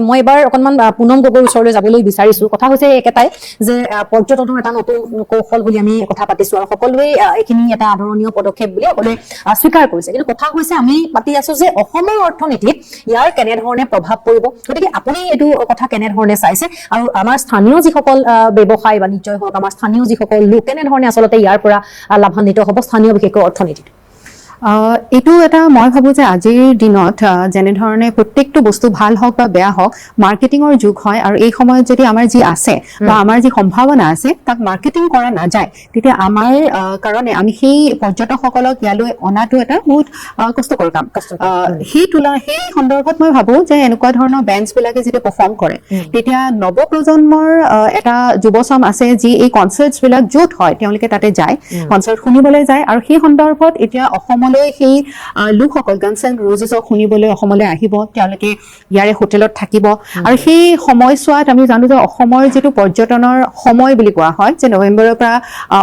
মই এবাৰ অকণমান পুনম গগৈৰ ওচৰলৈ যাবলৈ বিচাৰিছো কথা হৈছে একেটাই যে পৰ্যটনৰ এটা নতুন কৌশল বুলি আমি কথা পাতিছো আৰু সকলোৱে এইখিনি এটা আদৰণীয় পদক্ষেপ বুলি সকলোৱে স্বীকাৰ কৰিছে কিন্তু কথা হৈছে আমি পাতি আছো যে অসমৰ অৰ্থনীতিত ইয়াৰ কেনেধৰণে প্ৰভাৱ পৰিব গতিকে আপুনি এইটো কথা কেনেধৰণে চাইছে আৰু আমাৰ স্থানীয় যিসকল ব্যৱসায় বাণিজ্যই হওক আমাৰ স্থানীয় যিসকল লোক কেনেধৰণে আচলতে ইয়াৰ পৰা লাভান্বিত হ'ব স্থানীয় বিশেষকৈ অৰ্থনীতিত এইটো এটা মই ভাবো যে আজিৰ দিনত যেনেধৰণে প্ৰত্যেকটো বস্তু ভাল হওক বা বেয়া হওক মাৰ্কেটিঙৰ যুগ হয় আৰু এই সময়ত যদি আমাৰ যি আছে বা আমাৰ যি সম্ভাৱনা আছে তাক মাৰ্কেটিং কৰা নাযায় তেতিয়া আমাৰ কাৰণে আমি সেই পৰ্যটকসকলক ইয়ালৈ অনাটো এটা বহুত কষ্টকৰ কাম সেই সন্দৰ্ভত মই ভাবো যে এনেকুৱা ধৰণৰ বেণ্ডছবিলাকে যেতিয়া পাৰফৰ্ম কৰে তেতিয়া নৱপ্ৰজন্মৰ এটা যুৱচাম আছে যি এই কনচাৰ্টছবিলাক য'ত হয় তেওঁলোকে তাতে যায় কনচাৰ্ট শুনিবলৈ যায় আৰু সেই সন্দৰ্ভত এতিয়া অসমলৈ সেই লোকসকল গানছ এণ্ড ৰ'জেছক শুনিবলৈ অসমলৈ আহিব তেওঁলোকে ইয়াৰে হোটেলত থাকিব আৰু সেই সময়ছোৱাত আমি জানো যে অসমৰ যিটো পৰ্যটনৰ সময় বুলি কোৱা হয় যে নৱেম্বৰৰ পৰা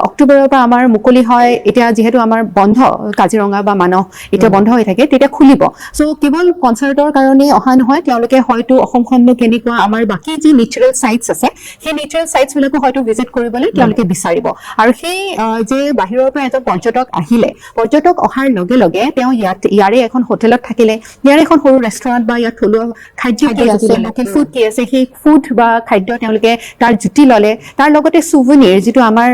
অক্টোবৰৰ পৰা আমাৰ মুকলি হয় এতিয়া যিহেতু আমাৰ বন্ধ কাজিৰঙা বা মানস এতিয়া বন্ধ হৈ থাকে তেতিয়া খুলিব চ' কেৱল কনচাৰ্টৰ কাৰণেই অহা নহয় তেওঁলোকে হয়তো অসমখননো কেনেকুৱা আমাৰ বাকী যি নেচাৰেল চাইটছ আছে সেই নেচাৰেল চাইটছবিলাকো হয়তো ভিজিট কৰিবলৈ তেওঁলোকে বিচাৰিব আৰু সেই যে বাহিৰৰ পৰা এজন পৰ্যটক আহিলে পৰ্যটক অহাৰ লগে লগে তেওঁ ইয়াৰে এখন হোটেলত থাকিলে ইয়াৰে এখন সৰু ৰেষ্টুৰেণ্ট বা ইয়াত থলুৱা খাদ্য কি আছে লোকেল ফুড কি আছে সেই ফুড বা খাদ্য তেওঁলোকে তাৰ জুতি ল'লে তাৰ লগতে চুভেনিৰ যিটো আমাৰ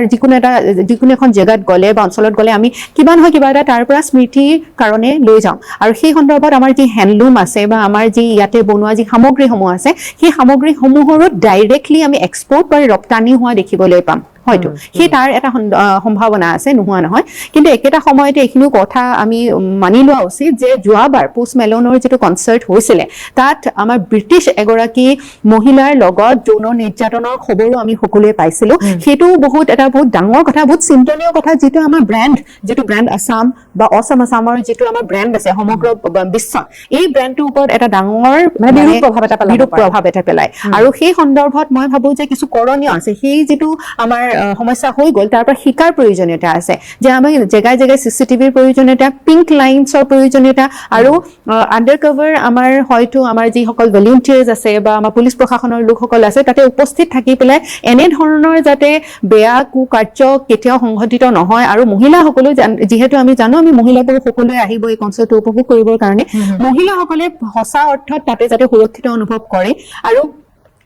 যিকোনো এখন জেগাত গ'লে বা অঞ্চলত গ'লে আমি কিবা নহয় কিবা এটা তাৰ পৰা স্মৃতিৰ কাৰণে লৈ যাওঁ আৰু সেই সন্দৰ্ভত আমাৰ যি হেণ্ডলুম আছে বা আমাৰ যি ইয়াতে বনোৱা যি সামগ্ৰীসমূহ আছে সেই সামগ্ৰীসমূহৰো ডাইৰেক্টলি আমি এক্সপৰ্ট বা ৰপ্তানি হোৱা দেখিবলৈ পাম হয়তো সেই তাৰ এটা সম্ভাৱনা আছে নোহোৱা নহয় কিন্তু একেটা সময়তে এইখিনিও কথা আমি মানি লোৱা উচিত যে যোৱাবাৰ পোষ্ট মেলনৰ যিটো কনচাৰ্ট হৈছিলে তাত আমাৰ ব্ৰিটিছ এগৰাকী মহিলাৰ লগত যৌন নিৰ্যাতনৰ খবৰো আমি সকলোৱে পাইছিলো সেইটো এটা বহুত ডাঙৰ কথা বহুত চিন্তনীয় কথা যিটো আমাৰ যিটো ব্ৰেণ্ড আছাম বা আছামৰ যিটো আমাৰ ব্ৰেণ্ড আছে সমগ্ৰ বিশ্বত এই ব্ৰেণ্ডটোৰ ওপৰত এটা ডাঙৰ বিৰূপ প্ৰভাৱ এটা পেলায় আৰু সেই সন্দৰ্ভত মই ভাবো যে কিছু কৰণীয় আছে সেই যিটো আমাৰ সমস্যা হৈ গ'ল তাৰ পৰা শিকাৰ প্ৰয়োজনীয়তা আছে যে আমি জেগাই জেগাই চিচিটিভিৰ প্ৰয়োজনীয়তা পিংক লাইনছৰ প্ৰয়োজনীয়তা আৰু আণ্ডাৰ কভাৰ আমাৰ হয়তো আমাৰ যিসকল ভলেণ্টিয়াৰ্ছ আছে বা আমাৰ পুলিচ প্ৰশাসনৰ লোকসকল আছে তাতে উপস্থিত থাকি পেলাই এনেধৰণৰ যাতে বেয়া কুকাৰ্য কেতিয়াও সংঘটিত নহয় আৰু মহিলাসকলো যিহেতু আমি জানো আমি মহিলাবোৰ সকলোৱে আহিব এই কনচাৰ্টটো উপভোগ কৰিবৰ কাৰণে মহিলাসকলে সঁচা অৰ্থত তাতে যাতে সুৰক্ষিত অনুভৱ কৰে আৰু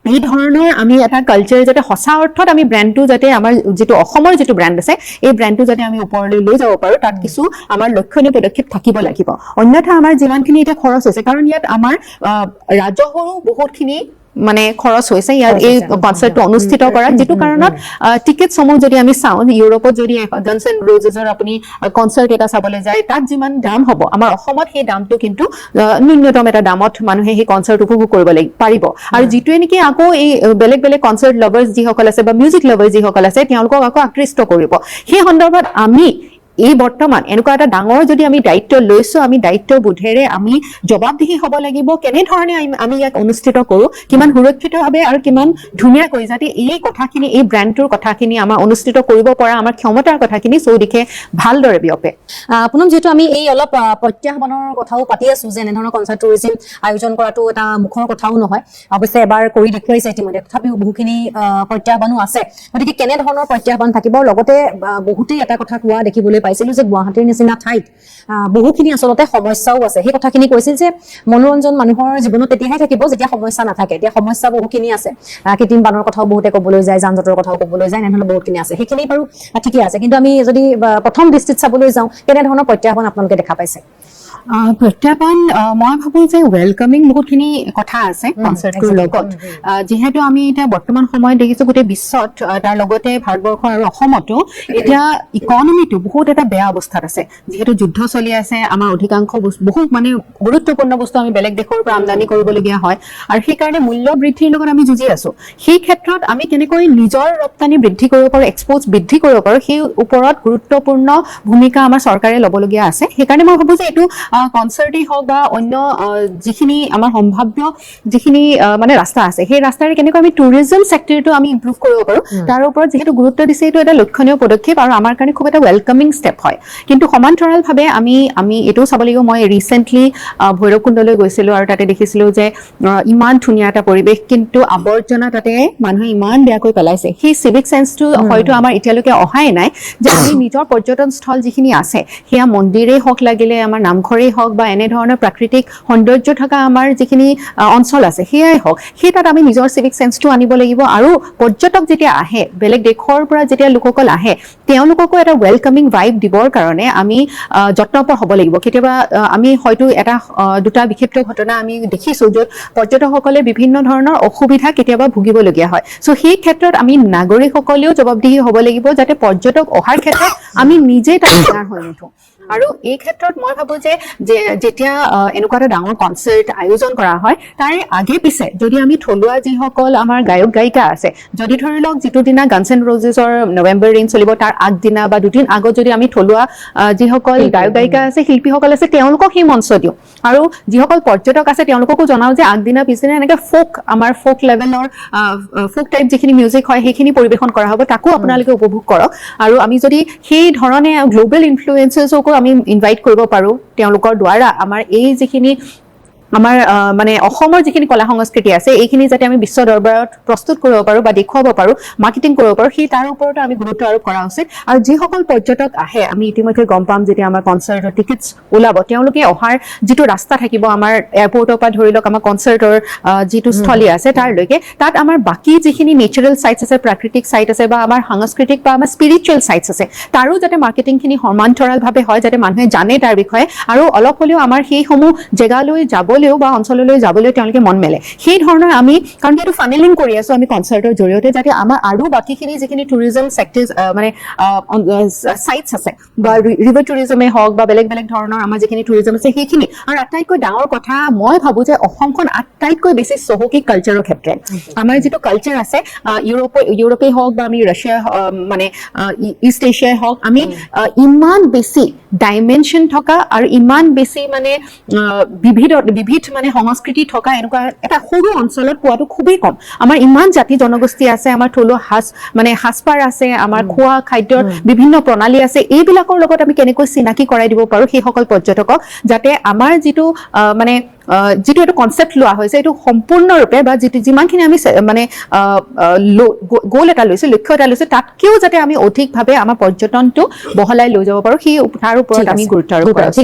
এই ধৰণৰ আমি এটা কালচাৰ যাতে সঁচা অৰ্থত আমি ব্ৰেণ্ডটো যাতে আমাৰ যিটো অসমৰ যিটো ব্ৰেণ্ড আছে এই ব্ৰেণ্ডটো যাতে আমি ওপৰলৈ লৈ যাব পাৰোঁ তাত কিছু আমাৰ লক্ষণীয় পদক্ষেপ থাকিব লাগিব অন্যথা আমাৰ যিমানখিনি এতিয়া খৰচ হৈছে কাৰণ ইয়াত আমাৰ ৰাজহৰো বহুতখিনি মানে খৰচ হৈছে ইয়াৰ এই কনচাৰ্টটো অনুষ্ঠিত কৰাত যিটো কাৰণত টিকেটসমূহ যদি আমি চাওঁ ইউৰোপত যদি গানছ এণ্ড ৰ'জেছৰ আপুনি কনচাৰ্ট এটা চাবলৈ যায় তাত যিমান দাম হ'ব আমাৰ অসমত সেই দামটো কিন্তু ন্যূনতম এটা দামত মানুহে সেই কনচাৰ্ট উপভোগ কৰিব পাৰিব আৰু যিটোৱে নেকি আকৌ এই বেলেগ বেলেগ কনচাৰ্ট লাভাৰ্ছ যিসকল আছে বা মিউজিক লাভাৰ্ছ যিসকল আছে তেওঁলোকক আকৌ আকৃষ্ট কৰিব সেই সন্দৰ্ভত আমি এই বৰ্তমান এনেকুৱা এটা ডাঙৰ যদি আমি দায়িত্ব লৈছো আমি দায়িত্ববোধেৰে আমি জবাবদিহি হ'ব লাগিব কেনেধৰণে আমি ইয়াক অনুষ্ঠিত কৰোঁ কিমান সুৰক্ষিতভাৱে আৰু কিমান ধুনীয়াকৈ যাতে এই কথাখিনি এই ব্ৰেণ্ডটোৰ কথাখিনি আমাৰ অনুষ্ঠিত কৰিব পৰা আমাৰ ক্ষমতাৰ কথাখিনি চৌদিশে ভালদৰে বিয়পে পুনম যিহেতু আমি এই অলপ প্ৰত্যাহ্বানৰ কথাও পাতি আছো যে এনেধৰণৰ কনচাৰ্ট টুৰিজিম আয়োজন কৰাটো এটা মুখৰ কথাও নহয় অৱশ্যে এবাৰ কৰি দেখুৱাইছে ইতিমধ্যে তথাপিও বহুখিনি প্ৰত্যাহ্বানো আছে গতিকে কেনেধৰণৰ প্ৰত্যাহ্বান থাকিব লগতে বহুতেই এটা কথা কোৱা দেখিবলৈ পাইছিলো যে গুৱাহাটীৰ নিচিনা ঠাইত বহুখিনি আচলতে সমস্যাও আছে সেই কথাখিনি কৈছিল যে মনোৰঞ্জন মানুহৰ জীৱনত তেতিয়াহে থাকিব যেতিয়া সমস্যা নাথাকে এতিয়া সমস্যা বহুখিনি আছে কৃত্ৰিম বানৰ কথাও বহুতে ক'বলৈ যায় যান জঁটৰ কথাও ক'বলৈ যায় এনেধৰণৰ বহুতখিনি আছে সেইখিনি বাৰু ঠিকেই আছে কিন্তু আমি যদি প্ৰথম দৃষ্টিত চাবলৈ যাওঁ কেনেধৰণৰ প্ৰত্যাহ্বান আপোনালোকে দেখা পাইছে প্ৰত্যাহ্বান মই ভাবো যে ৱেলকামিং বহুতখিনি কথা আছে কনচাৰ্টটোৰ লগত যিহেতু আমি এতিয়া বৰ্তমান সময়ত দেখিছো গোটেই বিশ্বত তাৰ লগতে ভাৰতবৰ্ষ আৰু অসমতো এতিয়া ইকনমিটো বহুত এটা বেয়া অৱস্থাত আছে যিহেতু যুদ্ধ চলি আছে আমাৰ অধিকাংশ বহুত মানে গুৰুত্বপূৰ্ণ বস্তু আমি বেলেগ দেশৰ পৰা আমদানি কৰিবলগীয়া হয় আৰু সেইকাৰণে মূল্য বৃদ্ধিৰ লগত আমি যুঁজি আছো সেই ক্ষেত্ৰত আমি কেনেকৈ নিজৰ ৰপ্তানি বৃদ্ধি কৰিব পাৰোঁ এক্সপৰ্টছ বৃদ্ধি কৰিব পাৰোঁ সেই ওপৰত গুৰুত্বপূৰ্ণ ভূমিকা আমাৰ চৰকাৰে ল'বলগীয়া আছে সেইকাৰণে মই ভাবো যে এইটো কনচাৰ্টেই হওক বা অন্য যিখিনি আমাৰ সম্ভাৱ্য যিখিনি মানে ৰাস্তা আছে সেই ৰাস্তাৰে কেনেকৈ আমি টুৰিজম ছেক্টৰটো আমি ইমপ্ৰুভ কৰিব পাৰোঁ তাৰ ওপৰত যিহেতু গুৰুত্ব দিছে এইটো এটা লক্ষণীয় পদক্ষেপ আৰু আমাৰ কাৰণে খুব এটা ৱেলকামিং ষ্টেপ হয় কিন্তু সমান্তৰালভাৱে আমি এইটোও চাব লাগিব মই ৰিচেণ্টলি ভৈৰৱকুণ্ডলৈ গৈছিলোঁ আৰু তাতে দেখিছিলোঁ যে ইমান ধুনীয়া এটা পৰিৱেশ কিন্তু আৱৰ্জনা তাতে মানুহে ইমান বেয়াকৈ পেলাইছে সেই চিভিক চেন্সটো হয়তো আমাৰ এতিয়ালৈকে অহাই নাই যে আমি নিজৰ পৰ্যটনস্থল যিখিনি আছে সেয়া মন্দিৰেই হওক লাগিলে আমাৰ নামঘৰেই হওক বা এনেধৰণৰ প্ৰাকৃতিক সৌন্দৰ্য থকা আমাৰ যিখিনি অঞ্চল আছে সেয়াই হওক সেই তাত আমি নিজৰ চিভিক চেন্সটো আনিব লাগিব আৰু পৰ্যটক যেতিয়া আহে বেলেগ দেশৰ পৰা যেতিয়া লোকসকল আহে তেওঁলোককো এটা ৱেলকামিং ভাইব দিবৰ কাৰণে আমি যত্নপৰ হ'ব লাগিব কেতিয়াবা আমি হয়তো এটা দুটা বিক্ষিপ্ত ঘটনা আমি দেখিছোঁ য'ত পৰ্যটকসকলে বিভিন্ন ধৰণৰ অসুবিধা কেতিয়াবা ভুগিবলগীয়া হয় চ' সেই ক্ষেত্ৰত আমি নাগৰিকসকলেও জবাবদিহি হ'ব লাগিব যাতে পৰ্যটক অহাৰ ক্ষেত্ৰত আমি নিজেই তাত তৈয়াৰ হৈ নুঠোঁ আৰু এই ক্ষেত্ৰত মই ভাবোঁ যে যেতিয়া এনেকুৱা এটা ডাঙৰ কনচাৰ্ট আয়োজন কৰা হয় তাৰে আগে পিছে যদি আমি থলুৱা যিসকল আমাৰ গায়ক গায়িকা আছে যদি ধৰি লওক যিটো দিনা গানছ এণ্ড ৰ'জেছৰ নৱেম্বৰ ৰেইন চলিব তাৰ আগদিনা বা দুদিন আগত যদি আমি থলুৱা যিসকল গায়ক গায়িকা আছে শিল্পীসকল আছে তেওঁলোকক সেই মঞ্চ দিওঁ আৰু যিসকল পৰ্যটক আছে তেওঁলোককো জনাওঁ যে আগদিনা পিছদিনা এনেকৈ আমাৰ ফোক লেভেলৰ ফোক টাইপ যিখিনি মিউজিক হয় সেইখিনি পৰিৱেশন কৰা হ'ব তাকো আপোনালোকে উপভোগ কৰক আৰু আমি যদি সেই ধৰণে গ্ল'বেল ইনফ্লুৱেঞ্চাৰ্ছকো আমি ইনভাইট কৰিব পাৰোঁ তেওঁলোকৰ দ্বাৰা আমাৰ এই যিখিনি আমাৰ মানে অসমৰ যিখিনি কলা সংস্কৃতি আছে এইখিনি যাতে আমি বিশ্ব দৰবাৰত প্ৰস্তুত কৰিব পাৰোঁ বা দেখুৱাব পাৰোঁ মাৰ্কেটিং কৰিব পাৰোঁ সেই তাৰ ওপৰতো আমি গুৰুত্ব আৰোপ কৰা উচিত আৰু যিসকল পৰ্যটক আহে আমি ইতিমধ্যে গম পাম যেতিয়া আমাৰ কনচাৰ্টৰ টিকেটছ ওলাব তেওঁলোকে অহাৰ যিটো ৰাস্তা থাকিব আমাৰ এয়াৰপৰ্টৰ পৰা ধৰি লওক আমাৰ কনচাৰ্টৰ যিটো স্থলী আছে তাৰলৈকে তাত আমাৰ বাকী যিখিনি নেচাৰেল চাইটছ আছে প্ৰাকৃতিক চাইট আছে বা আমাৰ সাংস্কৃতিক বা আমাৰ স্পিৰিচুৱেল চাইটছ আছে তাৰো যাতে মাৰ্কেটিংখিনি সমান্তৰালভাৱে হয় যাতে মানুহে জানে তাৰ বিষয়ে আৰু অলপ হ'লেও আমাৰ সেইসমূহ জেগালৈ যাবলৈও বা অঞ্চললৈ যাবলৈ তেওঁলোকে মন মেলে সেই ধৰণৰ আমি কাৰণ এইটো ফানেলিং কৰি আছোঁ আমি কনচাৰ্টৰ জৰিয়তে যাতে আমাৰ আৰু বাকীখিনি যিখিনি টুৰিজম ছেক্টৰছ মানে চাইটছ আছে বা ৰিভাৰ টুৰিজমেই হওক বা বেলেগ বেলেগ ধৰণৰ আমাৰ যিখিনি টুৰিজম আছে সেইখিনি আৰু আটাইতকৈ ডাঙৰ কথা মই ভাবোঁ যে অসমখন আটাইতকৈ বেছি চহকী কালচাৰৰ ক্ষেত্ৰত আমাৰ যিটো কালচাৰ আছে ইউৰোপেই হওক বা আমি ৰাছিয়া মানে ইষ্ট এছিয়াই হওক আমি ইমান বেছি ডাইমেনশ্যন থকা আৰু ইমান বেছি মানে বিবিধ মানে সংস্কৃতি থকা এনেকুৱা এটা সৰু অঞ্চলত পোৱাটো খুবেই কম আমাৰ ইমান জাতি জনগোষ্ঠী আছে আমাৰ থলুৱা সাজপাৰ আছে আমাৰ খোৱা খাদ্যৰ বিভিন্ন প্ৰণালী আছে এইবিলাকৰ লগত আমি কেনেকৈ চিনাকি কৰাই দিব পাৰোঁ সেইসকল পৰ্যটকক যাতে আমাৰ যিটো মানে যিটো এইটো কনচেপ্ট লোৱা হৈছে এইটো সম্পূৰ্ণৰূপে বা যিমানখিনি আমি মানে গ'ল এটা লৈছোঁ লক্ষ্য এটা লৈছোঁ তাতকৈও যাতে আমি অধিকভাৱে আমাৰ পৰ্যটনটো বহলাই লৈ যাব পাৰোঁ সেই তাৰ ওপৰত আমি গুৰুত্ব আৰোপ কৰোঁ।